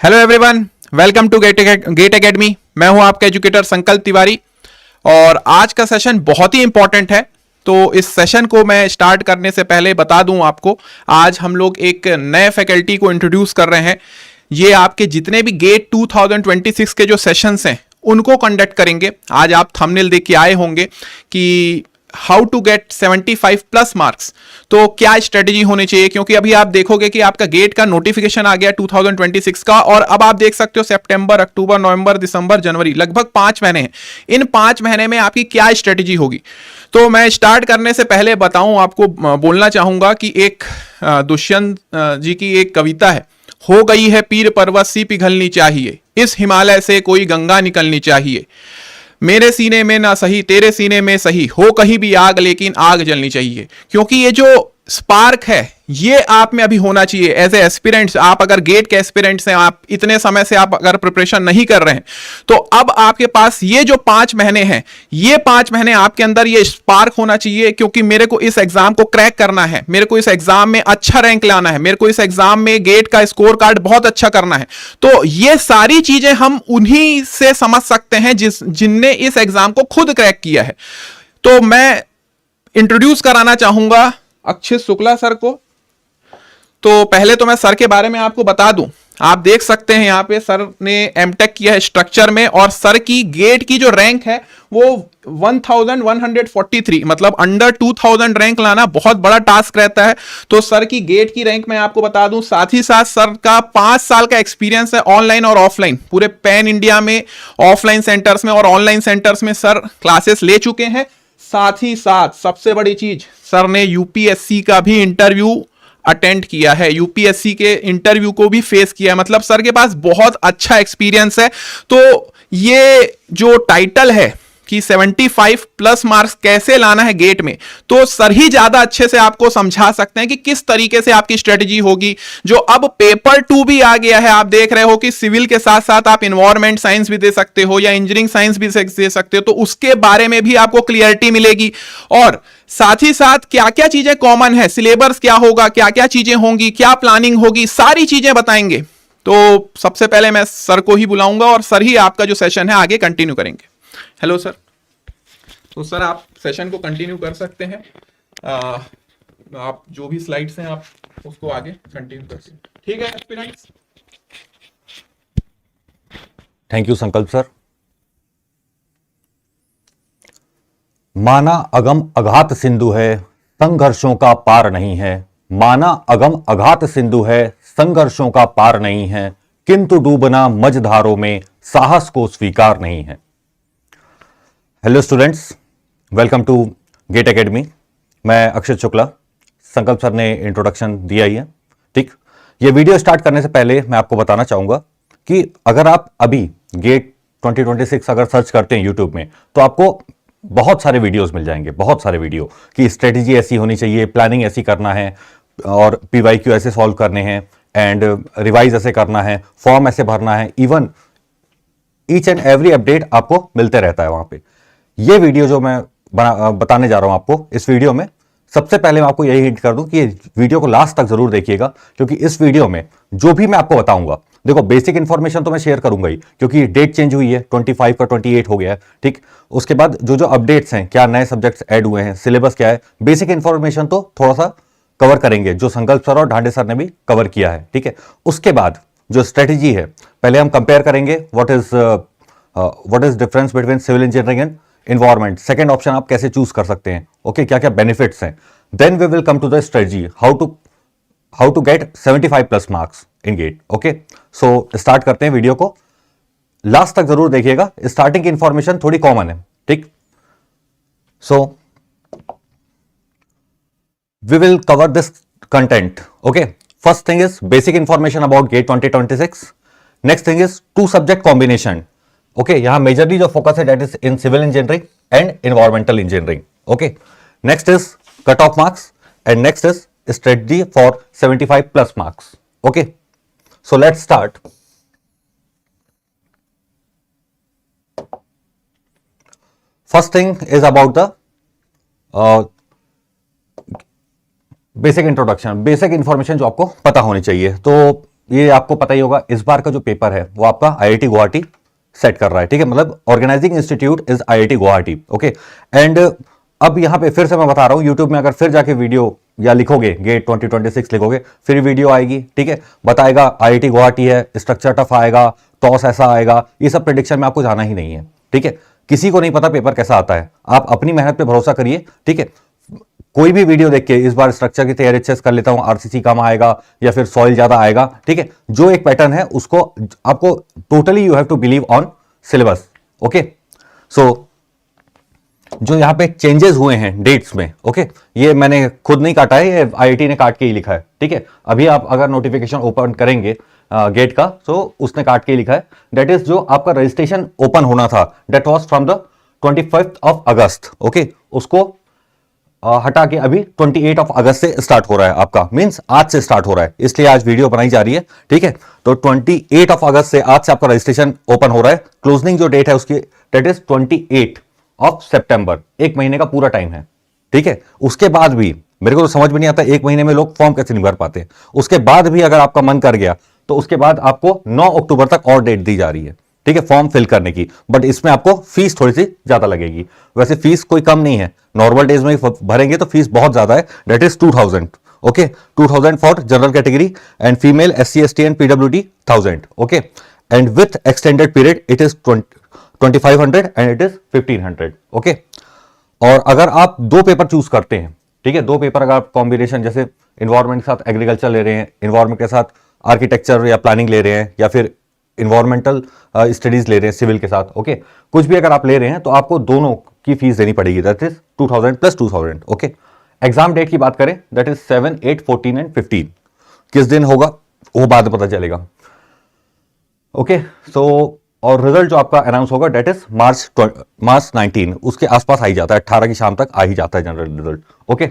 Hello everyone, welcome to GATE academy. मैं हूं आपका एजुकेटर संकल्प तिवारी और आज का सेशन बहुत ही इंपॉर्टेंट है। तो इस सेशन को मैं स्टार्ट करने से पहले बता दूं आपको, आज हम लोग एक नए फैकल्टी को इंट्रोड्यूस कर रहे हैं। ये आपके जितने भी गेट 2026 के जो सेशंस हैं उनको कंडक्ट करेंगे। आज आप थंबनेल देख के आए होंगे कि how to get 75 plus marks. तो क्या स्ट्रेटेजी होनी चाहिए, क्योंकि अभी आप देखोगे कि आपका गेट का नोटिफिकेशन आ गया 2026 का, और अब आप देख सकते हो सितंबर, अक्टूबर, नवंबर, दिसंबर, जनवरी, लगभग 5 महीने हैं। इन 5 महीने में आपकी क्या स्ट्रेटेजी होगी। तो मैं स्टार्ट करने से पहले बताऊं, आपको बोलना चाहूंगा कि एक दुष्यंत जी की एक कविता है, हो गई है पीर पर्वत सी पिघलनी चाहिए, इस हिमालय से कोई गंगा निकलनी चाहिए, मेरे सीने में ना सही तेरे सीने में सही, हो कहीं भी आग लेकिन आग जलनी चाहिए। क्योंकि ये जो स्पार्क है ये आप में अभी होना चाहिए एज ए एस्पिरेंट्स। आप अगर गेट के एस्पिरेंट्स हैं, आप इतने समय से आप अगर प्रिपरेशन नहीं कर रहे हैं, तो अब आपके पास ये जो 5 महीने हैं, ये 5 महीने आपके अंदर ये स्पार्क होना चाहिए। क्योंकि मेरे को इस एग्जाम को क्रैक करना है, मेरे को इस एग्जाम में अच्छा रैंक लाना है, मेरे को इस एग्जाम में गेट का स्कोर कार्ड बहुत अच्छा करना है। तो ये सारी चीजें हम उन्हीं से समझ सकते हैं जिनने इस एग्जाम को खुद क्रैक किया है। तो मैं इंट्रोड्यूस कराना चाहूंगा अक्षित शुक्ला सर को। तो पहले तो मैं सर के बारे में आपको बता दूं, आप देख सकते हैं यहाँ पे सर ने एमटेक किया है स्ट्रक्चर में, और सर की गेट की जो रैंक है वो 1143, मतलब अंडर 2000 रैंक लाना बहुत बड़ा टास्क रहता है। तो सर की गेट की रैंक मैं आपको बता दूं। साथ ही साथ सर का 5 साल का एक्सपीरियंस है ऑनलाइन और ऑफलाइन, पूरे पैन इंडिया में ऑफलाइन सेंटर्स में और ऑनलाइन सेंटर्स में सर क्लासेस ले चुके हैं। साथ ही साथ सबसे बड़ी चीज, सर ने यूपीएससी का भी इंटरव्यू अटेंड किया है, यूपीएससी के इंटरव्यू को भी फेस किया है। मतलब सर के पास बहुत अच्छा एक्सपीरियंस है। तो ये जो टाइटल है कि 75 प्लस मार्क्स कैसे लाना है गेट में, तो सर ही ज्यादा अच्छे से आपको समझा सकते हैं कि किस तरीके से आपकी स्ट्रेटेजी होगी। जो अब पेपर 2 भी आ गया है, आप देख रहे हो कि सिविल के साथ साथ आप इन्वायरमेंट साइंस भी दे सकते हो या इंजीनियरिंग साइंस भी दे सकते हो, तो उसके बारे में भी आपको क्लियरिटी मिलेगी। और साथ ही साथ क्या क्या चीजें कॉमन है, सिलेबस क्या होगा, क्या क्या चीजें होंगी, क्या प्लानिंग होगी, सारी चीजें बताएंगे। तो सबसे पहले मैं सर को ही बुलाऊंगा और सर ही आपका जो सेशन है आगे कंटिन्यू करेंगे। Hello sir. तो सर आप सेशन को कंटिन्यू कर सकते हैं। आप जो भी स्लाइड्स हैं आप उसको आगे कंटिन्यू कर सकते हैं, ठीक है एस्पिरेंट्स? थैंक यू संकल्प सर। माना अगम अघात सिंधु है, संघर्षों का पार नहीं है। माना अगम अघात सिंधु है, संघर्षों का पार नहीं है, किंतु डूबना मझधारों में साहस को स्वीकार नहीं है। Hello students, welcome to GATE academy. मैं अक्षित शुक्ला। संकल्प सर ने इंट्रोडक्शन दिया ही है, ठीक। ये वीडियो स्टार्ट करने से पहले मैं आपको बताना चाहूंगा कि अगर आप अभी गेट 2026 अगर सर्च करते हैं यूट्यूब में, तो आपको बहुत सारे वीडियोस मिल जाएंगे, बहुत सारे वीडियो कि स्ट्रेटेजी ऐसी होनी चाहिए, प्लानिंग ऐसी करना है, और पीवाईक्यू ऐसे सॉल्व करने हैं, एंड रिवाइज ऐसे करना है, फॉर्म ऐसे भरना है। Even each and every update आपको मिलते रहता है वहां पे। ये वीडियो जो मैं बताने जा रहा हूं आपको, इस वीडियो में सबसे पहले मैं आपको यही हिंट कर दूं कि वीडियो को लास्ट तक जरूर देखिएगा, क्योंकि इस वीडियो में जो भी मैं आपको बताऊंगा, देखो बेसिक इंफॉर्मेशन तो मैं शेयर करूंगा ही, क्योंकि डेट चेंज हुई है, 25 का 28 हो गया है, ठीक। उसके बाद जो जो अपडेट्स हैं, क्या नए सब्जेक्ट्स ऐड हुए हैं, सिलेबस क्या है, बेसिक इंफॉर्मेशन तो थोड़ा सा कवर करेंगे, जो संकल्प सर और ढांडे सर ने भी कवर किया है, ठीक है। उसके बाद जो स्ट्रेटेजी है, पहले हम कंपेयर करेंगे what is difference between civil engineering and environment. Second option आप कैसे चूज कर सकते हैं, ओके, क्या क्या बेनिफिट्स हैं। Then we will come to the strategy how to get 75 plus marks in GATE, okay. So start करते हैं वीडियो को, लास्ट तक जरूर देखिएगा। स्टार्टिंग की इंफॉर्मेशन थोड़ी कॉमन है, ठीक। So we will cover this content, okay. First thing is basic information about GATE 2026। Next thing is 2 subject combination, okay. यहां मेजरली जो फोकस है that is in civil engineering and environmental engineering, okay. Next is cut off marks and next is strategy for 75 plus marks, okay. So let's start. First thing is about the basic introduction, basic information जो आपको पता होनी चाहिए। तो ये आपको पता ही होगा, इस बार का जो पेपर है वो आपका आईआईटी गुवाहाटी सेट कर रहा है, ठीक है, मतलब organising institute is IIT Guwahati, okay. And अब यहां पे फिर से मैं बता रहा हूं, यूट्यूब में अगर फिर जाके वीडियो या लिखोगे गेट 2026 लिखोगे, फिर वीडियो आएगी, ठीक है, बताएगा आईआईटी गुवाहाटी है, स्ट्रक्चर टफ आएगा, टॉस ऐसा आएगा, ये सब प्रेडिक्शन में आपको जाना ही नहीं है, ठीक है। किसी को नहीं पता पेपर कैसा आता है, आप अपनी मेहनत पे भरोसा करिए, ठीक है। कोई भी वीडियो देख के इस बार स्ट्रक्चर की तैयारी अच्छे से कर लेता हूं, आरसीसी कम आएगा या फिर सॉइल ज्यादा आएगा, ठीक है, जो एक पैटर्न है उसको आपको totally you have to believe on syllabus, okay. So जो यहां पे चेंजेस हुए हैं डेट्स में, ओके, ये मैंने खुद नहीं काटा है, ये आईआईटी ने काट के ही लिखा है, ठीक है। अभी आप अगर नोटिफिकेशन ओपन करेंगे गेट का, तो उसने काट के ही लिखा है, दैट इज जो आपका रजिस्ट्रेशन ओपन होना था, that was from the 25th of August, okay, उसको हटा के अभी 28 ऑफ अगस्त से स्टार्ट हो रहा है आपका, मींस आज से स्टार्ट हो रहा है, इसलिए आज वीडियो बनाई जा रही है, ठीक है। तो 28 ऑफ अगस्त से आज से आपका रजिस्ट्रेशन ओपन हो रहा है, क्लोजिंग जो डेट है उसकी दैट इज 28 ऑफ सितंबर, एक महीने का पूरा टाइम है, ठीक है। उसके बाद भी मेरे को तो समझ में नहीं आता एक महीने में लोग फॉर्म कैसे नहीं भर पाते, उसके बाद भी अगर आपका मन कर गया तो उसके बाद आपको 9 अक्टूबर तक और डेट दी जा रही है, ठीक है, फॉर्म फिल करने की, बट इसमें आपको फीस थोड़ी सी ज्यादा लगेगी। वैसे फीस कोई कम नहीं है, नॉर्मल डेज में भरेंगे तो फीस बहुत ज्यादा है, that is 2000, okay, 2000 for general category and female SC ST and PWD 1000, okay, and with extended period it is 2500 and it is 1500, okay. और अगर आप दो पेपर चूज करते हैं, ठीक है, दो पेपर अगर आप कॉम्बिनेशन जैसे इन्वायरमेंट के साथ एग्रीकल्चर ले रहे हैं, इन्वायरमेंट के साथ आर्किटेक्चर या प्लानिंग ले रहे हैं, या फिर इन्वायरमेंटल स्टडीज ले रहे हैं सिविल के साथ, ओके, कुछ भी अगर आप ले रहे हैं तो आपको दोनों की फीस देनी पड़ेगी, that is 2000 plus 2000, okay. Exam date की बात करें, दैट इज 7, 8, 14 एंड 15, किस दिन होगा वो बाद में पता चलेगा, ओके। सो और रिजल्ट जो आपका अनाउंस होगा दैट इज मार्च 19, उसके आसपास आ ही जाता है, 18 की शाम तक आ ही जाता है general result, okay.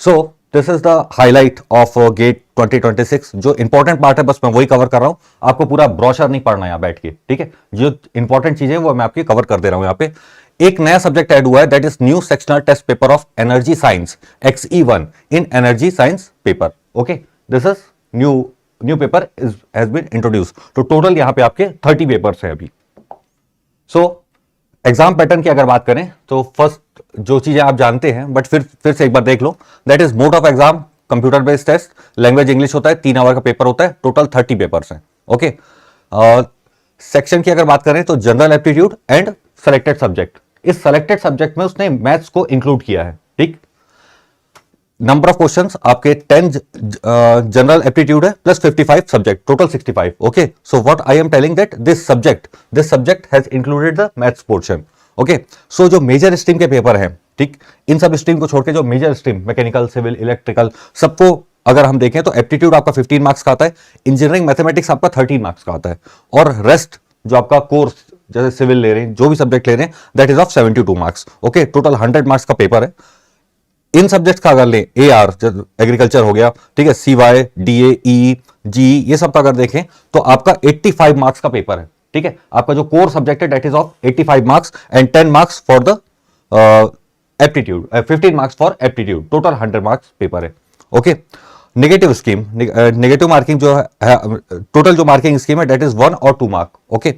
So this is the highlight of GATE 2026, जो इंपॉर्टेंट पार्ट है बस मैं वही कवर कर रहा हूं, आपको पूरा ब्रोशर नहीं पढ़ना यहां बैठ के, ठीक है, जो इंपॉर्टेंट चीजें वो मैं आपकी कवर कर दे रहा हूं। यहां पे एक नया सब्जेक्ट ऐड हुआ है, that is new sectional test paper of energy science XE1 in energy science paper, okay, this is new paper has been introduce. तो टोटल यहां पे आपके 30 पेपर्स हैं अभी। सो एग्जाम पैटर्न की अगर बात करें तो फर्स्ट जो चीजें आप जानते हैं, बट फिर से एक बार देख लो, that is mode of exam computer based test, language English होता है, 3 आवर का पेपर होता है, टोटल 30 पेपर्स हैं, ओके। सेक्शन की अगर बात करें तो general aptitude and selected subject, इस सेलेक्टेड सब्जेक्ट में उसने मैथ्स को इंक्लूड किया है, ठीक। नंबर ऑफ क्वेश्चंस आपके 10 जनरल एप्टीट्यूड है plus 55 subject, total 65, okay. So what I am telling that this subject has included the maths portion, okay. So जो मेजर स्ट्रीम के पेपर हैं, ठीक, इन सब स्ट्रीम को छोड़ के जो major stream mechanical, civil, electrical, सबको अगर हम देखें तो एप्टीट्यूड आपका 15 मार्क्स का आता है, इंजीनियरिंग मैथमेटिक्स आपका 13 मार्क्स का आता है, और रेस्ट जो आपका कोर्स जैसे सिविल ले रहे हैं, जो भी सब्जेक्ट ले रहे हैं, that is of 72 marks, okay. Total 100 marks का पेपर है। इन सब्जेक्ट्स का अगर ले AR एग्रीकल्चर हो गया, ठीक है, CY, DA, EE, GE, ये सब का अगर देखें तो आपका 85 मार्क्स का पेपर है, ठीक है। आपका जो कोर सब्जेक्ट है that is of 85 marks and 10 marks for the aptitude, 15 marks for aptitude, total 100 marks paper है, okay. Negative scheme, negative marking जो है, टोटल जो मार्किंग स्कीम है दैट इज 1 और 2 मार्क, ओके।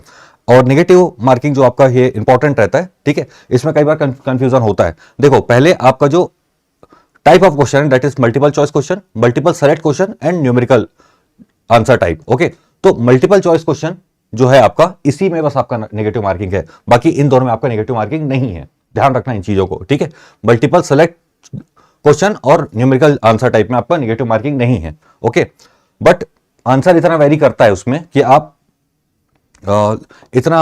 और नेगेटिव मार्किंग जो आपका ये इंपॉर्टेंट रहता है, ठीक है, इसमें कई बार कंफ्यूजन होता है। देखो पहले आपका जो type of question that is multiple choice question, multiple select question and numerical answer type, okay. तो मल्टीपल चॉइस क्वेश्चन जो है आपका, इसी में बस आपका नेगेटिव मार्किंग है, बाकी इन दोनों में आपका नेगेटिव मार्किंग नहीं है, ध्यान रखना इन चीजों को, ठीक है। मल्टीपल सेलेक्ट क्वेश्चन और न्यूमेरिकल आंसर टाइप में आपका नेगेटिव मार्किंग नहीं है, ओके। बट आंसर इतना वेरी करता है उसमें कि आप इतना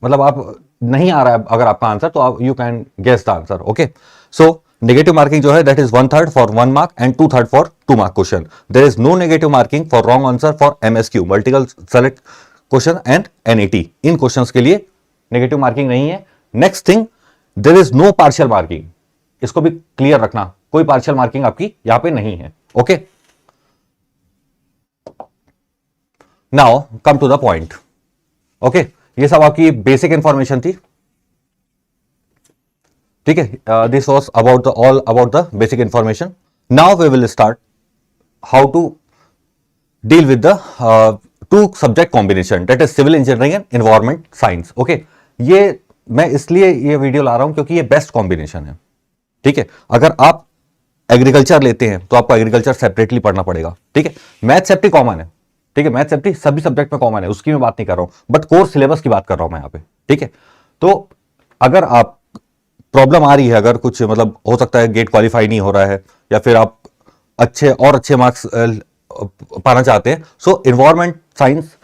मतलब आप नहीं आ रहा है अगर आपका आंसर, तो आप you can guess the answer, okay. So negative marking जो है that is 1/3 for 1 mark and 2/3 for 2 mark question. There is no negative marking for wrong answer for MSQ, multiple select question and NAT, इन questions के लिए negative marking नहीं है। Next thing, there is no partial marking, इसको भी clear रखना, कोई partial marking आपकी यहां पे नहीं है, okay. Now come to the point, okay. ये सब आपकी बेसिक इंफॉर्मेशन थी, ठीक है। This was about the all about the basic information. Now we will start how to deal with the two subject combination, that is civil engineering and environment science. Okay, ये मैं इसलिए ये video ला रहा हूं क्योंकि ये बेस्ट कॉम्बिनेशन है, ठीक है। अगर आप एग्रीकल्चर लेते हैं तो आपको एग्रीकल्चर सेपरेटली पढ़ना पड़ेगा, ठीक है। मैथ सेफ्टी कॉमन है, ठीक है, मैथ सेफ्टी सभी सब्जेक्ट में कॉमन है, उसकी मैं बात नहीं कर रहा हूं, बट कोर्स सिलेबस की बात कर रहा हूं मैं यहां पे, ठीक है। तो अगर आप प्रॉब्लम आ रही है, अगर कुछ मतलब हो सकता है गेट क्वालिफाई नहीं हो रहा है या फिर आप अच्छे मार्क्स पाना चाहते हैं, सो इन्वायरमेंट साइंस,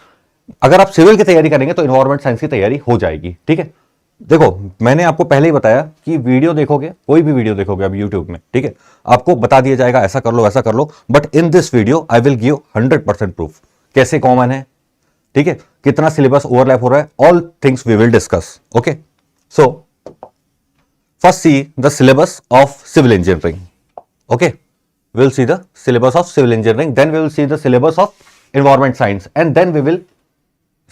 अगर आप सिविल की तैयारी करेंगे तो इन्वायरमेंट साइंस की तैयारी हो जाएगी, ठीक है। देखो मैंने आपको पहले ही बताया कि वीडियो देखोगे, कोई भी वीडियो देखोगे अब यूट्यूब में, ठीक है, आपको बता दिया जाएगा ऐसा कर लो ऐसा कर लो, but in this video I will give 100% proof कैसे कॉमन है, ठीक है, कितना सिलेबस ओवरलैप हो रहा है, all things we will discuss. Okay, so first see the syllabus of civil engineering. Okay, we will see the syllabus of civil engineering, then we will see the syllabus of environment science, and then we will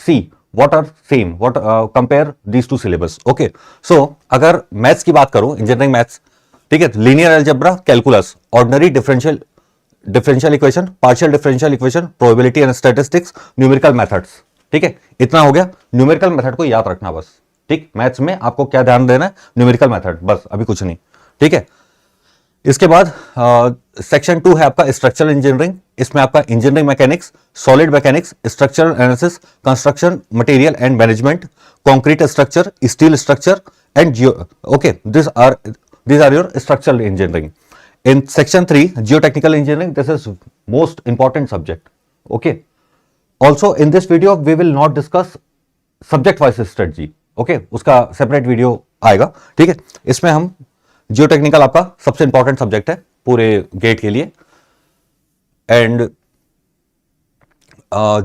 see what are same, what compare these two syllabus. Okay, so अगर maths की बात करूं, engineering maths, ठीक है, linear algebra, calculus, ordinary differential equation, partial differential equation, probability and statistics, numerical methods, ठीक है, इतना हो गया। न्यूमेरिकल मेथड को याद रखना बस, ठीक, मैथ्स में आपको क्या ध्यान देना है, न्यूमेरिकल मेथड, बस अभी कुछ नहीं, ठीक है। इसके बाद सेक्शन 2 है आपका स्ट्रक्चरल इंजीनियरिंग, इसमें आपका engineering mechanics, solid mechanics, structural analysis, construction material and management, concrete structure, steel structure and geo, okay, this are your structural engineering. In section 3 geotechnical engineering, this is most important subject. Okay, also in this video we will not discuss subject wise strategy, okay, उसका separate video आएगा, ठीक है। इसमें हम geotechnical आपका सबसे important subject है पूरे गेट के लिए, एंड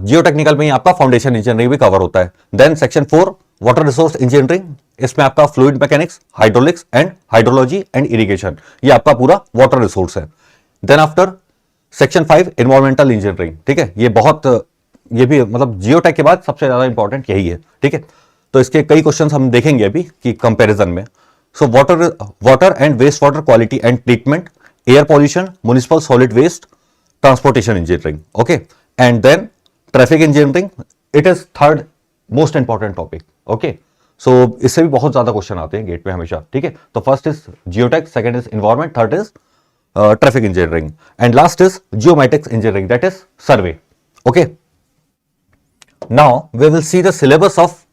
जियोटेक्निकल में ही आपका फाउंडेशन इंजीनियरिंग भी कवर होता है। Then section 4 water resource engineering, इसमें आपका fluid mechanics, hydraulics and hydrology and irrigation, ये आपका पूरा वाटर रिसोर्स है। Then after section 5 environmental engineering, ठीक है, ये भी मतलब जियोटेक के बाद सबसे ज्यादा इंपॉर्टेंट यही है, ठीक है। तो इसके कई क्वेश्चन हम देखेंगे अभी कि कंपेरिजन में। So water and wastewater quality and treatment, air pollution, municipal solid waste, transportation engineering, okay, and then traffic engineering, it is third most important topic, okay. So इससे भी बहुत ज्यादा क्वेश्चन आते हैं गेट में हमेशा, ठीक है। तो first is geotech, second is environment, third is traffic engineering, and last is geomatics engineering, that is survey, okay. Now we will see the syllabus of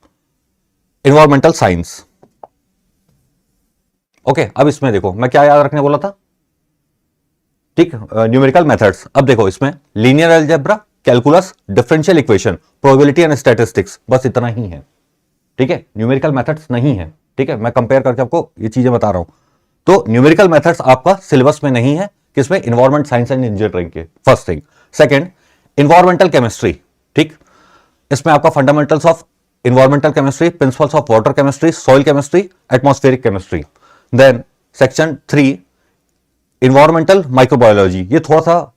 environmental science. Okay, अब इसमें देखो मैं क्या याद रखने बोला था, ठीक, न्यूमेरिकल मेथड्स। अब देखो इसमें linear algebra, calculus, differential equation, probability and statistics, बस इतना ही है, ठीक है। न्यूमेरिकल मेथड्स नहीं है, ठीक है, मैं कंपेयर करके आपको ये चीजें बता रहा हूं। तो न्यूमेरिकल मेथड्स आपका सिलेबस में नहीं है, किसमें, इन्वायरमेंट साइंस एंड इंजीनियरिंग के, first thing. Second, environmental chemistry, ठीक, इसमें आपका fundamentals of environmental chemistry, principles of water chemistry, soil chemistry, atmospheric chemistry. Then section 3 environmental microbiology, ये थोड़ा सा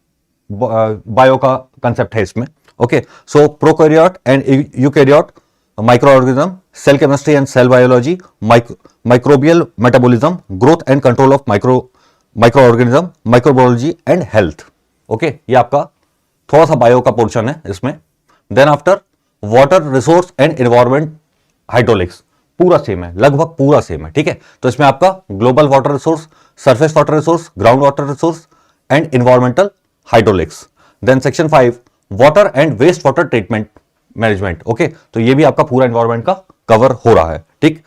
बायो का कंसेप्ट है इसमें, okay. So prokaryote and eukaryote micro organism, cell chemistry and cell biology, microbial metabolism, growth and control of micro organism, microbiology and health, okay, ये आपका थोड़ा सा बायो का पोर्शन है इसमें। Then after water resource and environment hydraulics, पूरा same है, लगभग पूरा सेम है, ठीक है। तो इसमें आपका global water resource, surface water resource, ground water resource and environmental hydraulics. Then section 5 water and waste water treatment management, okay, तो ये भी आपका पूरा एनवायरमेंट का कवर हो रहा है, ठीक।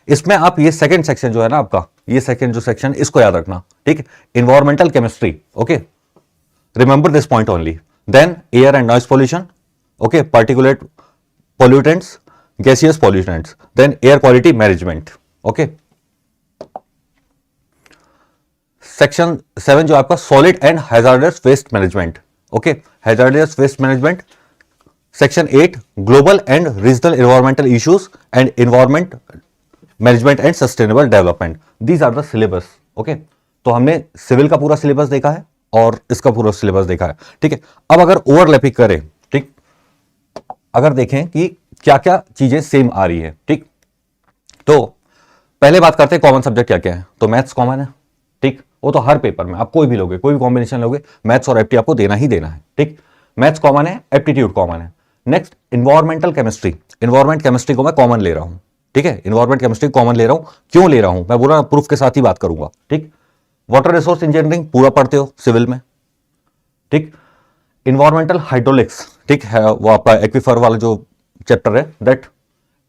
इसमें आप ये सेकंड सेक्शन जो है ना आपका, ये सेकंड जो सेक्शन, इसको याद रखना, ठीक, environmental chemistry, okay, remember this point only. Then air and noise pollution, okay, particulate pollutants, gaseous pollutants, then air quality management, okay. Section 7 जो आपका solid and hazardous waste management, okay, hazardous waste management. Section 8 global and regional environmental issues and environment management and sustainable development, these are the syllabus, okay. तो हमने civil का पूरा syllabus देखा है और इसका पूरा सिलेबस देखा है, ठीक है। अब अगर ओवरलैपिंग करें, ठीक, अगर देखें कि क्या क्या चीजें सेम आ रही है, ठीक, तो पहले बात करते हैं कॉमन सब्जेक्ट क्या क्या है। तो मैथ्स कॉमन है, ठीक, वो तो हर पेपर में आप कोई भी लोगे, कोई भी कॉम्बिनेशन लोगे, मैथ्स और एफटी आपको देना ही देना है, ठीक। मैथ्स कॉमन है, एप्टीट्यूड कॉमन है। Next environmental chemistry, environment chemistry को मैं कॉमन ले रहा हूं, ठीक है, इन्वायरमेंट केमिस्ट्री कॉमन ले रहा हूं। क्यों ले रहा हूं मैं बोला, प्रूफ के साथ ही बात करूंगा, ठीक। वाटर रिसोर्स इंजीनियरिंग पूरा पढ़ते हो सिविल में, ठीक। इन्वायरमेंटल हाइड्रोलिक्स, ठीक है, वो आपका एक्वीफर वाला जो चैप्टर है, that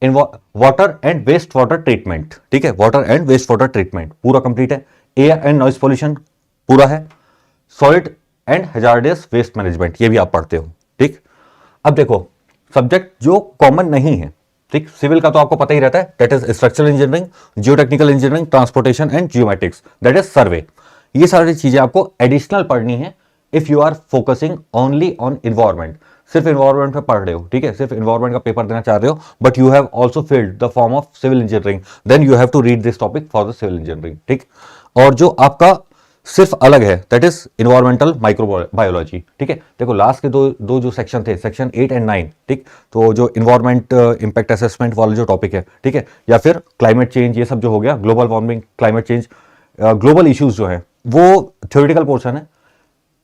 water and waste water treatment, ठीक है, water and waste water treatment पूरा कंप्लीट है। एयर एंड नॉइज पोल्यूशन पूरा है। Solid and hazardous waste management ये भी आप पढ़ते हो, ठीक। अब देखो सब्जेक्ट जो कॉमन नहीं है, ठीक, सिविल का तो आपको पता ही रहता है, that is structural engineering, geotechnical engineering, transportation and geometrics, that is survey. ये सारी चीजें आपको एडिशनल पढ़नी है if you are focusing only on environment. सिर्फ इन्वायरमेंट पे पढ़ रहे हो, ठीक है, सिर्फ इन्वायरमेंट का पेपर देना चाह रहे हो, but you have also filled the form of civil engineering, then you have to read this topic for the civil engineering, ठीक। और जो आपका सिर्फ अलग है, दैट इज इन्वायरमेंटल माइक्रोबायोलॉजी, ठीक है। देखो लास्ट के दो जो सेक्शन थे, सेक्शन 8 एंड 9, ठीक, तो जो इन्वायरमेंट इंपैक्ट असेसमेंट वाला जो टॉपिक है, ठीक है, या फिर क्लाइमेट चेंज, ये सब जो हो गया, global warming, climate change, global issues जो है, वो थ्योरेटिकल पोर्शन है,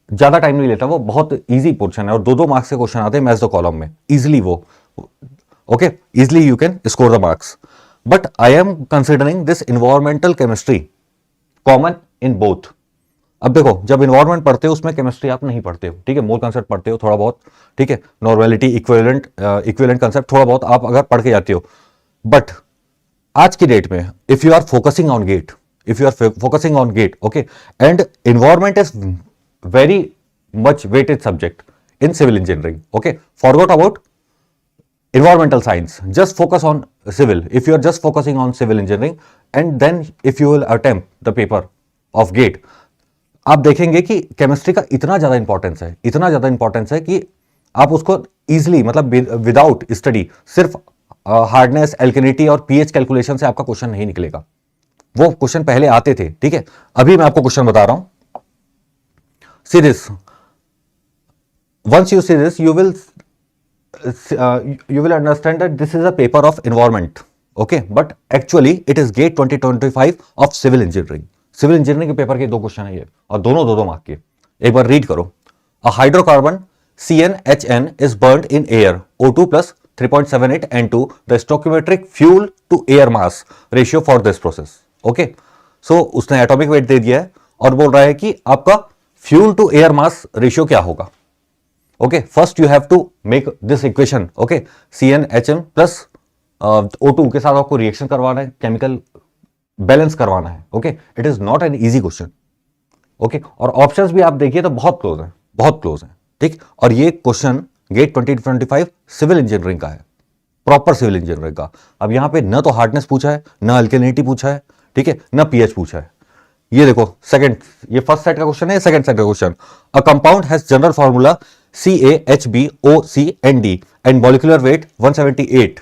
ज्यादा टाइम नहीं लेता, वो बहुत इजी पोर्शन है, और 2-2 मार्क्स के क्वेश्चन आते हैं मैथ्स द कॉलम में, इजिली वो, okay, easily you can score the marks. But I am considering this environmental chemistry common in both. अब देखो जब इन्वायरमेंट पढ़ते हो उसमें केमिस्ट्री आप नहीं पढ़ते हो, ठीक है, मोल कंसेप्ट पढ़ते हो थोड़ा बहुत, ठीक है, नॉर्मेलिटी, इक्विवेलेंट कंसेप्ट थोड़ा बहुत आप अगर पढ़ के जाते हो। बट आज की डेट में if you are focusing on GATE, okay, and environment is very much weighted subject in civil engineering, okay, forgot about environmental science, just focus on civil. If you are just focusing on civil engineering and then if you will attempt the paper of gate, आप देखेंगे कि chemistry का इतना ज्यादा importance है कि आप उसको इजिली, मतलब विदाउट स्टडी, सिर्फ हार्डनेस, एल्केनिटी और पीएच कैलकुलेशन से आपका क्वेश्चन नहीं निकलेगा। वो क्वेश्चन पहले आते थे, ठीक है। अभी मैं आपको क्वेश्चन बता रहा हूं, see this. Once you see this, you will understand that this is a paper of environment, okay, but actually it is GATE 2025 of civil engineering. Civil engineering के पेपर के 2 क्वेश्चन है ये, और दोनों 2-2 मार्क के। एक बार रीड करो। A hydrocarbon CnHn is burnt in air, O2 plus 3.78 N2, the stoichiometric fuel to air mass ratio for this process, okay. So उसने एटॉमिक वेट दे दिया है और बोल रहा है कि आपका fuel to air mass ratio क्या होगा, okay. First you have to make this equation, okay, CnHn plus O2 के साथ आपको रिएक्शन करवाना है, केमिकल बैलेंस करवाना है, okay. It is not an easy question, okay. और ऑप्शंस भी आप देखिए तो बहुत क्लोज है, ठीक। और ये क्वेश्चन गेट 2025 सिविल इंजीनियरिंग का है, प्रॉपर सिविल इंजीनियरिंग का। अब यहां पे न तो हार्डनेस पूछा है, न अल्केनिटी पूछा है, ठीक है, न पीएच पूछा है। ये देखो सेकंड, ये फर्स्ट सेट का क्वेश्चन है, सेकंड सेट का question, a compound has general formula CaHbOCND and molecular weight 178,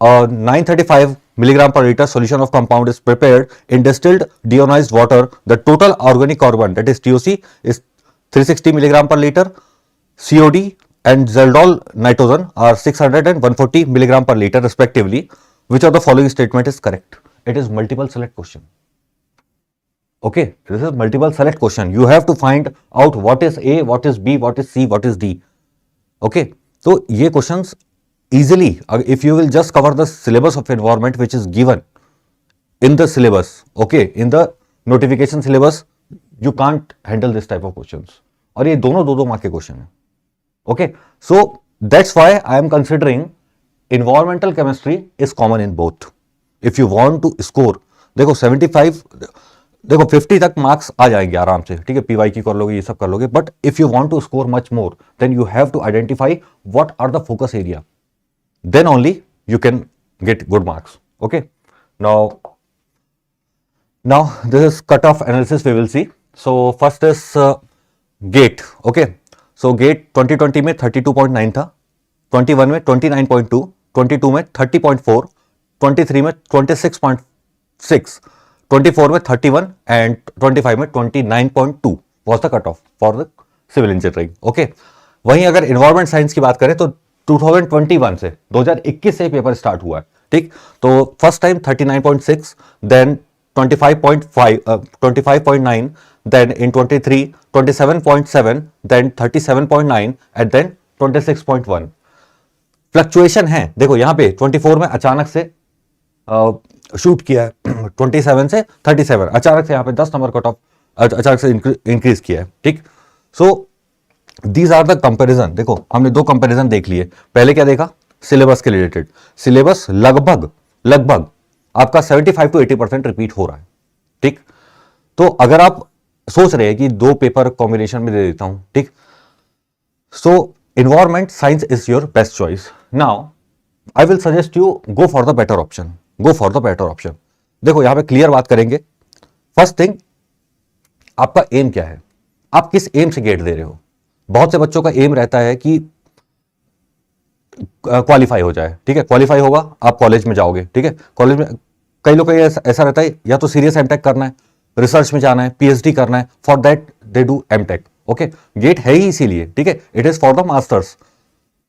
935 milligram per liter solution of compound is prepared in distilled deionized water. The total organic carbon, that is TOC, is 360 milligram per liter. COD and Zeldol nitrogen are 600 and 140 milligram per liter respectively. Which of the following statement is correct? It is multiple select question. Okay, this is multiple select question. You have to find out what is A, what is B, what is C, what is D. Okay, so ये questions easily, if you will just cover the syllabus of environment which is given in the syllabus, okay, in the notification syllabus, you can't handle this type of questions. और ये दोनों 2-2 mark के question है, okay. So that's why I am considering environmental chemistry is common in both. If you want to score, देखो 75, देखो 50 तक marks आ जाएंगे आराम से, ठीक है, PYQ कर लोगे, ये सब कर लोगे, but if you want to score much more then you have to identify what are the focus area, then only you can get good marks, okay. Now this is cutoff analysis we will see. So first is GATE, okay. So GATE 2020 में 32.9 था, 21 में 29.2, 22 में 30.4, 23 में 26.6, 24 में 31 and 25 में 29.2 was the cutoff for the civil engineering, okay. वहीं अगर environment science की बात करें तो 2021 से 2021 से पेपर स्टार्ट हुआ है, ठीक। तो first time 39.6, then 25.5, 25.9, then in 23 27.7, then 37.9 and then 26.1। Fluctuation है, देखो यहां पे 24 में अचानक से शूट किया है, 27 से 37 अचानक से यहां पे 10 नंबर कट ऑफ अचानक से इंक्रीज किया है, ठीक। So these are the comparison. देखो हमने दो कंपैरिजन देख लिए। पहले क्या देखा, सिलेबस के रिलेटेड। सिलेबस लगभग लगभग आपका 75 to 80% रिपीट हो रहा है, ठीक। तो अगर आप सोच रहे हैं कि दो पेपर कॉम्बिनेशन में दे देता हूं, ठीक, सो environment science is your best choice. Now I will suggest you go for the better option, go for the better option. देखो यहां पे क्लियर बात करेंगे। फर्स्ट थिंग, आपका एम क्या है, आप किस एम से गेट दे रहे हो। बहुत से बच्चों का एम रहता है कि क्वालिफाई हो जाए, ठीक है, क्वालिफाई होगा आप कॉलेज में जाओगे, ठीक है। कॉलेज में कई लोग का ऐसा रहता है, या तो सीरियस एमटेक करना है, रिसर्च में जाना है, पीएचडी करना है, for that they do MTech, okay. GATE है ही इसीलिए, ठीक है, it is for the masters.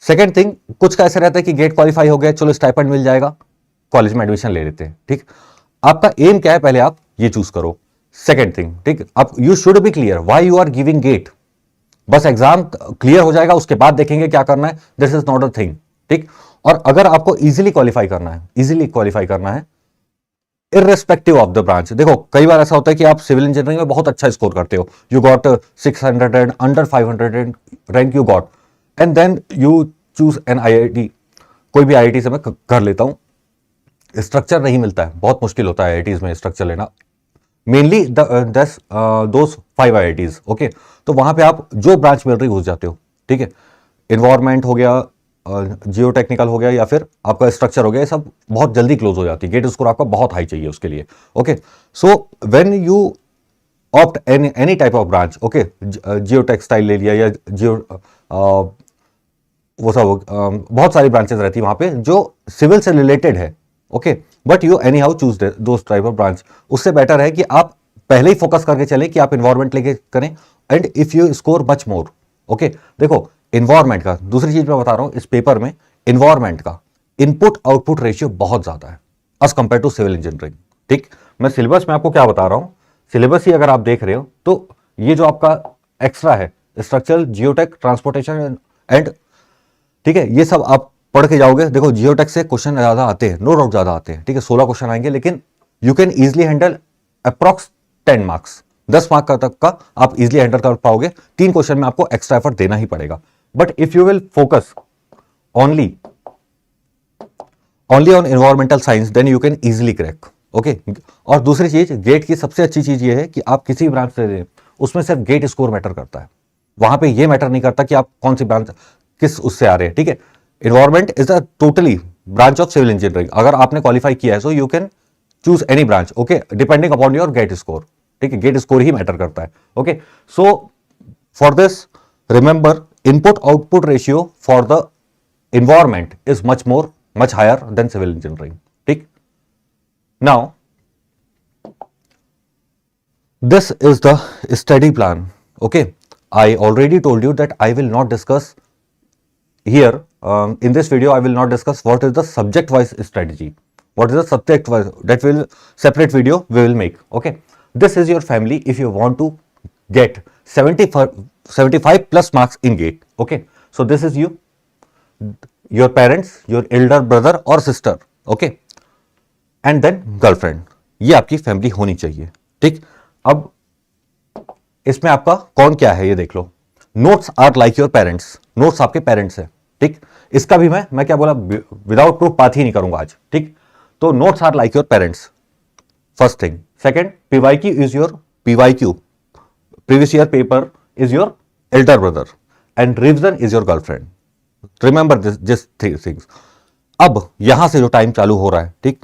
Second thing, कुछ का ऐसा रहता है कि गेट क्वालिफाई हो गया, चलो स्टाइपेंड मिल जाएगा, कॉलेज में एडमिशन ले लेते हैं, ठीक। आपका एम क्या है, पहले आप ये चूज करो। सेकेंड थिंग, ठीक, आप you should be clear why you are giving GATE. बस एग्जाम क्लियर हो जाएगा उसके बाद देखेंगे क्या करना है, this is not a thing, ठीक। और अगर आपको इजीली क्वालिफाई करना है, इजीली क्वालिफाई करना है इररेस्पेक्टिव ऑफ द ब्रांच। देखो कई बार ऐसा होता है कि आप सिविल इंजीनियरिंग में बहुत अच्छा स्कोर करते हो, you got 600 and under 500 rank you got, and then you choose an IIT. कोई भी आईआईटी से मैं कर लेता हूं, स्ट्रक्चर नहीं मिलता है, बहुत मुश्किल होता है आईआईटीज में स्ट्रक्चर लेना, मेनली दोस 5 आईआईटीज, ओके। तो वहां पे आप जो ब्रांच मिल रही घुस जाते हो, ठीक है। इन्वायरमेंट हो गया, जियो टेक्निकल हो गया, या फिर आपका स्ट्रक्चर हो गया, ये सब बहुत जल्दी क्लोज हो जाती है, गेट स्कोर आपका बहुत हाई चाहिए उसके लिए, okay. So when you opt any type of branch, okay, Jio textile ले लिया, या जियो वो सब बहुत सारी ब्रांचेस रहती है वहां पे जो सिविल से रिलेटेड है, okay, but you any how choose those type of branch. उससे बेटर है कि आप पहले ही फोकस करके चलें कि आप इन्वायरमेंट लेके करें, and if you score much more, okay. देखो इन्वायरमेंट का, दूसरी चीज मैं बता रहा हूं इस पेपर में, इन्वायरमेंट का इनपुट आउटपुट रेशियो बहुत ज्यादा है as compare to civil engineering, ठीक। मैं सिलेबस में आपको क्या बता रहा हूं, सिलेबस ही अगर आप देख रहे हो तो ये जो आपका एक्स्ट्रा है, स्ट्रक्चरल, जियोटेक, ट्रांसपोर्टेशन एंड, ठीक है, ये सब आप पढ़ के जाओगे। देखो जियोटेक से क्वेश्चन ज्यादा आते हैं, नो डाउट ज्यादा आते हैं, ठीक है, 16 क्वेश्चन आएंगे, लेकिन you can easily handle approx 10 marks, 10 mark का तक का आप इजिली हैंडल कर पाओगे। 3 क्वेश्चन में आपको एक्स्ट्रा एफर्ट देना ही पड़ेगा, but if you will focus only on environmental science then you can easily crack, okay. और दूसरी चीज, गेट की सबसे अच्छी चीज ये है कि आप किसी ब्रांच से दें, उसमें सिर्फ गेट स्कोर मैटर करता है, वहां पे ये मैटर नहीं करता कि आप कौन सी ब्रांच किस उससे आ रहे हैं, ठीक है। Environment is a totally branch of civil engineering. अगर आपने क्वालिफाई किया है so you can choose any branch, okay, depending upon your GATE score, ठीक है, गेट स्कोर ही मैटर करता है, okay. So for this remember, input output ratio for the environment is much higher than civil engineering, ठीक। Now this is the study plan, okay. I already told you that I will not discuss here in this video, I will not discuss what is the subject wise strategy, what is the subject wise, that will separate video we will make, okay. This is your family if you want to get 75 plus marks in gate, okay. So this is you, your parents, your elder brother or sister, okay, and then girlfriend। ये आपकी family होनी चाहिए, ठीक। अब इसमें आपका कौन क्या है ये देख लो। Notes are like your parents, notes आपके पेरेंट्स है, ठीक। इसका भी मैं क्या बोला, विदाउट प्रूफ बात ही नहीं करूंगा आज, ठीक। तो notes are like your parents, first thing. Second, PYQ is your PYQ, previous year paper is your elder brother, and revision is your girlfriend. Remember this things. अब यहां से जो टाइम चालू हो रहा है, ठीक,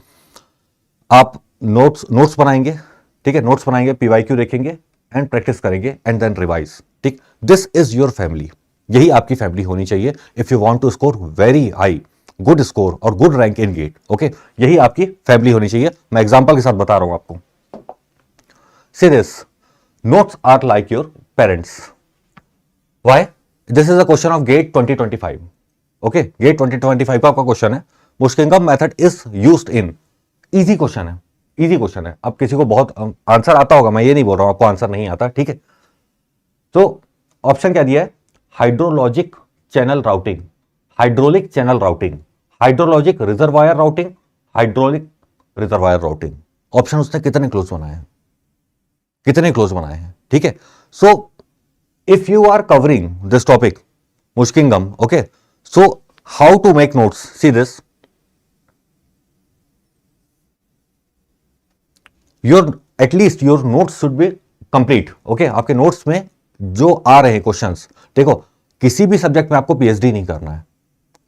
आप नोट्स बनाएंगे, ठीक है, नोट्स बनाएंगे, पीवाईक्यू देखेंगे एंड प्रैक्टिस करेंगे एंड देन रिवाइज, ठीक। दिस इज योर फैमिली, यही आपकी फैमिली होनी चाहिए if you want to score very high good score और good rank in GATE, okay. यही आपकी फैमिली होनी चाहिए। मैं एग्जांपल के साथ बता रहा हूं आपको। Say this, notes are like your parents, why? This is a question of GATE 2025, okay. GATE 2025 का आपका क्वेश्चन है, मुश्किल method is used in, easy question है, इजी क्वेश्चन है। अब किसी को बहुत आंसर आता होगा, मैं ये नहीं बोल रहा हूं आपको आंसर नहीं आता, ठीक है। तो ऑप्शन क्या दिया है, hydrologic channel routing, hydraulic channel routing, hydrologic reservoir routing, hydraulic reservoir routing. Option उसने कितने क्लोज बनाए हैं, कितने क्लोज बनाए हैं, ठीक है। So if you are covering this topic Muskingum, okay, so how to make notes, see this, your at least your notes should be complete, okay. आपके नोट्स में जो आ रहे हैं क्वेश्चंस, देखो किसी भी सब्जेक्ट में आपको पीएचडी नहीं करना है,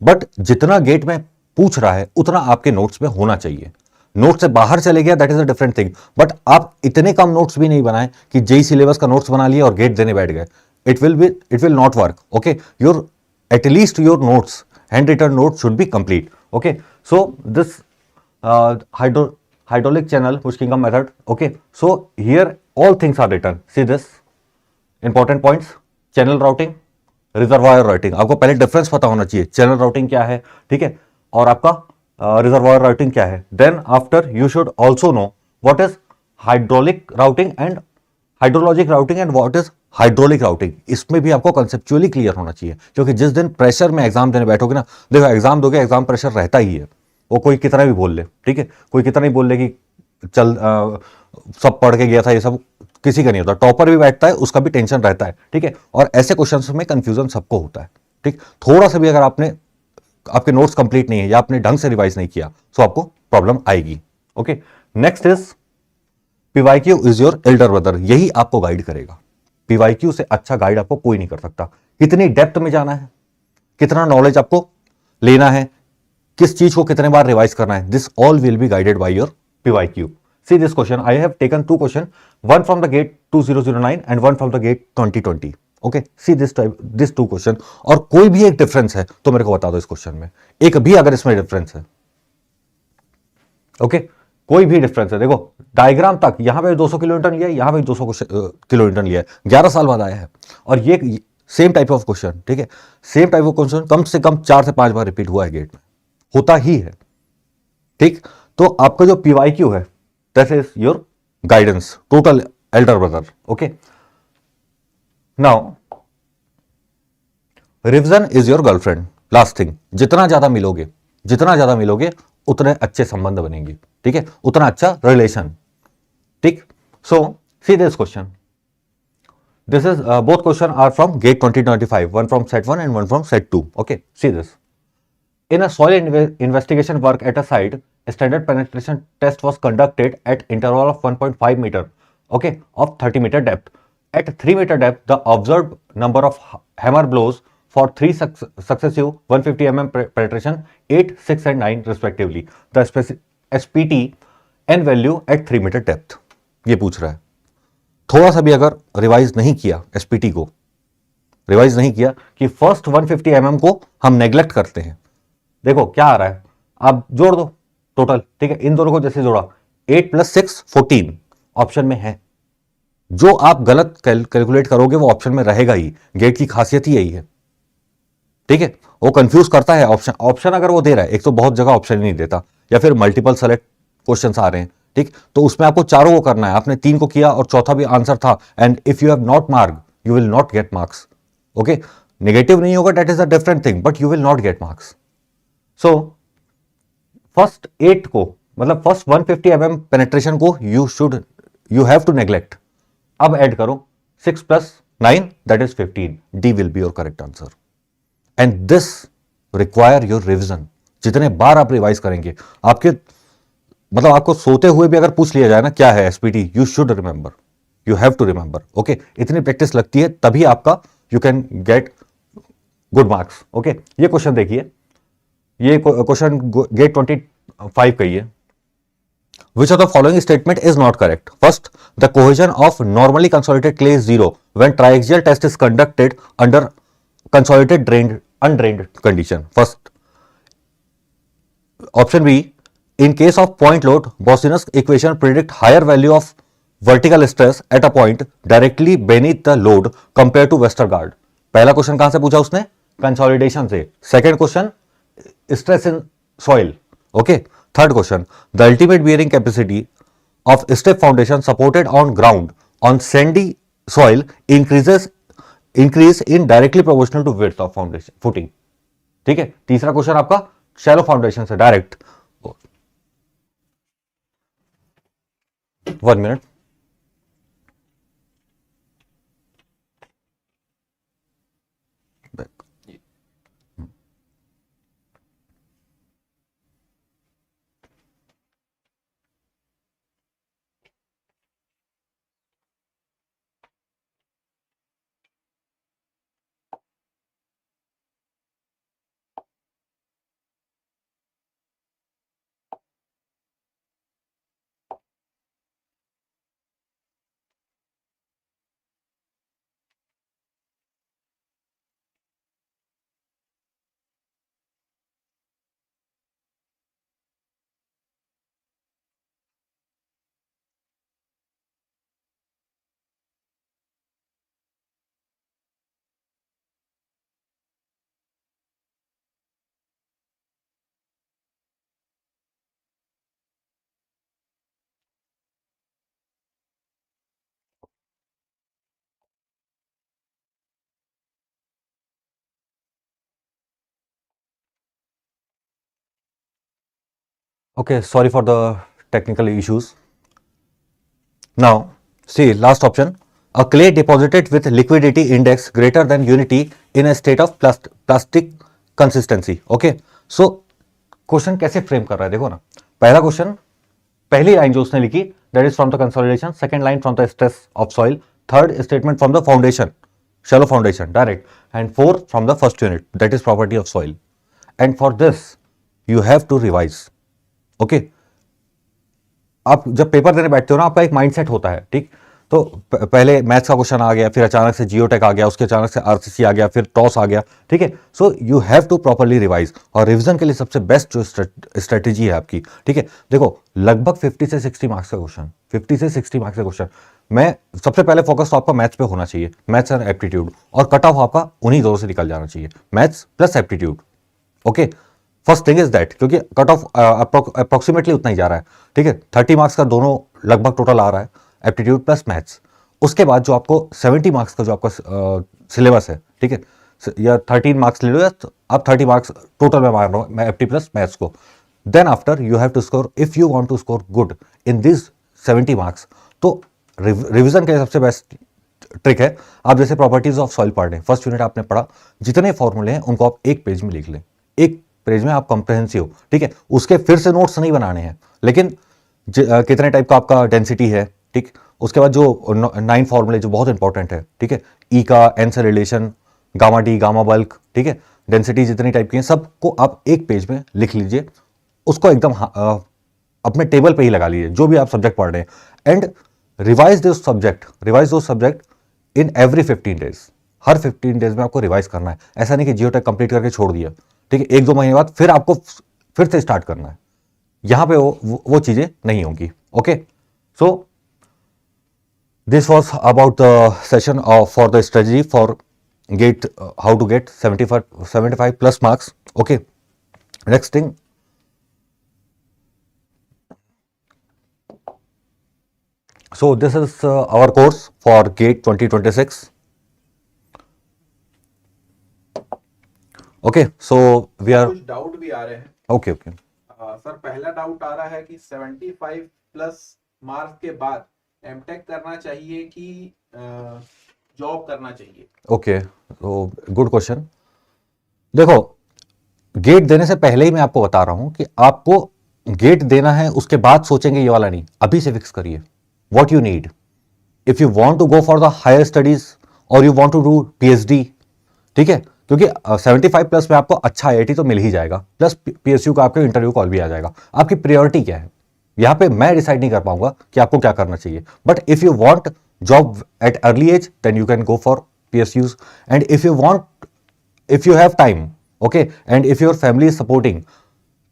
बट जितना गेट में पूछ रहा है उतना आपके नोट्स में होना चाहिए। नोट से बाहर चले गया that is a different thing, but आप इतने कम नोट्स भी नहीं बनाए कि जेई सिलेबस का नोट्स बना लिए और गेट देने बैठ गए, it will not work, okay. Your at least your notes, hand written note should be complete, okay. So this hydraulic channel Mushkingham method, okay, so here all things are written, see this important points, channel routing, reservoir routing, आपको पहले difference पता होना चाहिए, channel routing क्या है, ठीक है, और आपका रिजर्वायर राउटिंग क्या है। Then after you should also know what is hydraulic routing and hydrologic routing and what is hydraulic routing. इसमें भी आपको कंसेप्चुअली क्लियर होना चाहिए, क्योंकि जिस दिन प्रेशर में एग्जाम देने बैठोगे ना, देखो एग्जाम दोगे, एग्जाम प्रेशर रहता ही है, वो कोई कितना भी बोल ले, ठीक है, कोई कितना भी बोल ले कि चल सब पढ़ के गया था, ये सब किसी का नहीं होता, टॉपर भी बैठता है उसका भी टेंशन रहता है, ठीक है, और ऐसे क्वेश्चंस में कंफ्यूजन सबको होता है, ठीक। थोड़ा सा भी अगर आपके नोट्स कंप्लीट नहीं है या आपने ढंग से रिवाइज नहीं किया तो आपको प्रॉब्लम आएगी, okay. Next is PYQ is your elder brother, यही आपको गाइड करेगा। पीवाईक्यू से अच्छा गाइड आपको कोई नहीं कर सकता। कितनी डेप्थ में जाना है, कितना नॉलेज आपको लेना है, किस चीज को कितने बार रिवाइज करना है, this all will be guided by your PYQ. See this question, I have taken two questions, one from the gate 2009 and one from the gate 2020. Okay, see this two question, और कोई भी एक difference है तो मेरे को बता दो इस क्वेश्चन में, एक भी अगर इसमें डिफरेंस है, ओके, कोई भी डिफरेंस है। देखो डायग्राम तक यहां पे 200 किलोमीटर लिया है, यहां पे 200 किलोमीटर लिया है, 11 साल बाद आया है, और ये सेम टाइप ऑफ क्वेश्चन, ठीक है, सेम टाइप ऑफ क्वेश्चन कम से कम 4 से 5 बार रिपीट हुआ है गेट में, होता ही है, ठीक। तो आपका जो PYQ है that is your guidance, total Elder brother, okay. Now revision is your girlfriend, last thing, जितना ज्यादा मिलोगे उतने अच्छे संबंध बनेंगे, ठीक है, उतना अच्छा रिलेशन, ठीक। So see this question, this is both question are from gate 2025, one from set 1 and one from set 2, okay. See this, in a soil investigation work at a site, a standard penetration test was conducted at interval of 1.5 meter, okay, of 30 meter depth. At 3 meter depth, the observed number of hammer blows for 3 successive 150 mm penetration, 8, 6 and 9 respectively. The SPT n value at 3 meter depth. ये पूछ रहा है। थोड़ा सा भी अगर revise नहीं किया, एसपीटी को रिवाइज नहीं किया कि फर्स्ट 150 mm को हम नेग्लेक्ट करते हैं, देखो क्या आ रहा है, आप जोड़ दो टोटल, ठीक है, इन दोनों को जैसे जोड़ा 8 + 6 14 ऑप्शन में है, जो आप गलत कैलकुलेट करोगे वो ऑप्शन में रहेगा ही, गेट की खासियत ही यही है, ठीक है। वो कंफ्यूज करता है ऑप्शन अगर वो दे रहा है, एक तो बहुत जगह ऑप्शन नहीं देता, या फिर मल्टीपल सेलेक्ट क्वेश्चंस आ रहे हैं, ठीक, तो उसमें आपको चारों को करना है, आपने 3 को किया और चौथा भी आंसर था, and if you have not mark you will not get marks, okay. Negative नहीं होगा, that is a different thing, but you will not get marks. So first 8 को, मतलब फर्स्ट 150 mm पेनेट्रेशन को यू हैव टू नेग्लेक्ट। अब add करो 6 + 9 that is 15, D will be your correct answer, and this require your revision. जितने बार आप revise करेंगे, आपके मतलब आपको सोते हुए भी अगर पूछ लिया जाए ना क्या है SPT, you should remember, you have to remember, okay. इतनी प्रैक्टिस लगती है तभी आपका you can get good marks, okay. ये क्वेश्चन देखिए, ये क्वेश्चन गेट 25 का ही है। Which of the following statement is not correct? First, the cohesion of normally consolidated clay is 0 when triaxial test is conducted under consolidated undrained condition. First, option B, in case of point load, Bossinus equation predict higher value of vertical stress at a point directly beneath the load compared to Westergaard. पहला question कहां से पूछा उसने? Consolidation से। Second question stress in soil, okay. Third question, the ultimate bearing capacity of step foundation supported on ground on sandy soil increases increase in directly proportional to width of foundation footing. ठीक है, तीसरा question आपका shallow foundation से direct. 1 minute. Okay, sorry for the technical issues. Now, see last option. A clay deposited with liquidity index greater than unity in a state of plastic consistency. Okay, so question कैसे frame कर रहा है देखो ना। पहला question, पहली line जो उसने लिखी, that is from the consolidation, second line from the stress of soil, third statement from the foundation, shallow foundation direct, and fourth from the first unit, that is property of soil. And for this you have to revise. Okay, आप जब paper देने बैठते हो ना, आपका एक mindset होता है, ठीक। तो पहले मैथ्स का क्वेश्चन आ गया, फिर अचानक से जियोटेक आ गया, उसके अचानक से आरसीसी आ गया, फिर टॉस आ गया, ठीक है। So you have to properly revise, और रिवीजन के लिए सबसे बेस्ट जो स्ट्रेटेजी है आपकी, ठीक है। देखो लगभग 50 से 60 मार्क्स का क्वेश्चन, 50 से 60 मार्क्स का क्वेश्चन, मैं सबसे पहले फोकस तो आपका मैथ्स पे होना चाहिए, मैथ्स एंड एप्टीट्यूड, और कट ऑफ आपका उन्हीं दो से निकल जाना चाहिए, maths plus aptitude. Okay, first thing is that, क्योंकि कट ऑफ अप्रोक्सीमेटली उतना ही जा रहा है, ठीक है। 30 मार्क्स का दोनों लगभग टोटल आ रहा है, एप्टीट्यूड प्लस मैथ्स। उसके बाद जो आपको 70 मार्क्स का जो आपका सिलेबस है, ठीक है, या 13 मार्क्स ले लो, या आप 30 मार्क्स टोटल में मार रहा हूँ मैं एप्टी प्लस मैथ्स को। Then after you have to score, if you want to score good in this 70 marks, तो रिविजन के सबसे बेस्ट ट्रिक है, आप जैसे प्रॉपर्टीज ऑफ सॉइल पढ़ रहे हैं, फर्स्ट यूनिट आपने पढ़ा, जितने फॉर्मूले हैं उनको आप एक पेज में लिख लें, एक पेज में आप कंप्रहेंसिव, ठीक है। उसके फिर से नोट्स नहीं बनाने हैं, लेकिन कितने टाइप का आपका डेंसिटी है, ठीक। उसके बाद जो 9 फॉर्मूले जो बहुत इंपॉर्टेंट है, ठीक है, ई का एन से relation, gamma D, gamma bulk, ठीक है, डेंसिटी जितनी टाइप की है, सबको आप एक पेज में लिख लीजिए, उसको एकदम अपने टेबल पे ही लगा लीजिए जो भी आप सब्जेक्ट पढ़ रहे हैं, एंड रिवाइज दो subject in every 15 days. Her 15 days में आपको रिवाइज करना है, ऐसा नहीं कि जियोटेक कंप्लीट करके छोड़ दिया, ठीक है, 1-2 महीने बाद फिर आपको फिर से स्टार्ट करना है, यहां पे वो चीजें नहीं होंगी। Okay, so this was about the session for the strategy for GATE, how to get 75 plus marks. Okay, next thing, so this is our course for GATE 2026. Okay, so we are, कुछ doubt भी आ रहे हैं। okay, okay. Sir पहला doubt आ रहा है कि 75 plus marks के बाद एमटेक करना चाहिए कि जॉब करना चाहिए? Okay, so good question. देखो, गेट देने से पहले ही मैं आपको बता रहा हूं कि आपको गेट देना है, उसके बाद सोचेंगे ये वाला नहीं, अभी से फिक्स करिए what you need. If you want to go for the higher studies or you want to do PhD, ठीक है, क्योंकि 75 प्लस में आपको अच्छा आईआईटी तो मिल ही जाएगा, प्लस पीएसयू का आपके इंटरव्यू कॉल भी आ जाएगा। आपकी प्रायोरिटी क्या है, यहां पे मैं डिसाइड नहीं कर पाऊंगा कि आपको क्या करना चाहिए, but if you want job at early age then you can go for PSUs, and if you have time, okay, and if your family is supporting,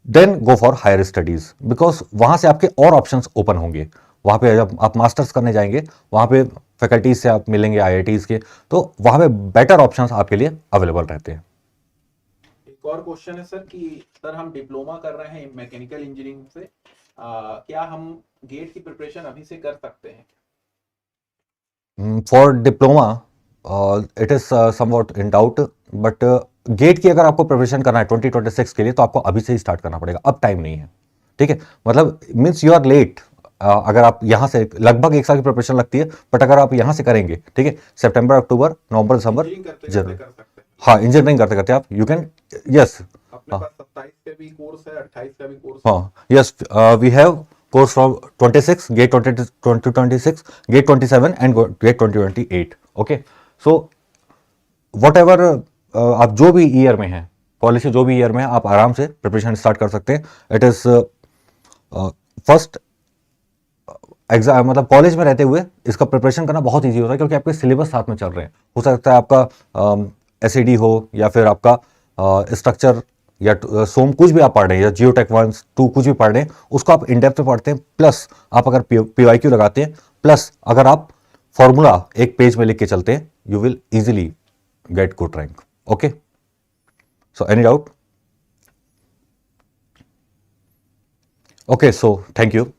then go for higher studies, because वहां से आपके और options open होंगे। वहां पे जब आप masters करने जाएंगे, वहां पे फैकल्टीज से आप मिलेंगे, आईआईटीज के, तो वहां पे बेटर ऑप्शंस आपके लिए अवेलेबल रहते हैं। एक और क्वेश्चन है सर कि सर हम डिप्लोमा कर रहे हैं मैकेनिकल इंजीनियरिंग से, क्या हम गेट की प्रिपरेशन अभी से कर सकते हैं? For diploma it is somewhat in doubt, but get की अगर आपको प्रिपरेशन करना है 2026 के लिए तो आपको अभी से ही स्टार्ट करना पड़ेगा, अब टाइम नहीं है, ठीक है। मतलब मीन्स यू आर लेट। अगर आप यहाँ से लगभग 1 साल की प्रिपरेशन लगती है, बट अगर आप यहाँ से करेंगे, ठीक है, सितंबर, अक्टूबर, नवंबर, दिसंबर, जरूर। हाँ, इंजीनियरिंग करते करते आप यू कैन, यस, अपने पास 27 का भी कोर्स है, 28 का भी कोर्स हाँ, yes, we have course from 26 GATE 2026, GATE 27 and GATE 2028। Okay, so whatever आप जो भी ईयर में हैं, कॉलेज के जो भी ईयर में हैं, आप आराम से प्रिपरेशन स्टार्ट कर सकते हैं। इट इज फर्स्ट एग्जाम, मतलब कॉलेज में रहते हुए इसका प्रिपरेशन करना बहुत ईजी होता है, क्योंकि आपके सिलेबस साथ में चल रहे हैं। हो सकता है आपका एसईडी हो, या फिर आपका स्ट्रक्चर या सोम कुछ भी आप पढ़ रहे हैं, या जियोटेक 1, 2 कुछ भी पढ़ रहे हैं, उसको आप इन डेप्थ में पढ़ते हैं। प्लस आप अगर पीवाईक्यू लगाते हैं, प्लस अगर आप फॉर्मूला एक पेज में लिख के चलते हैं, you will easily get good rank. Okay, so any doubt? Okay, so thank you.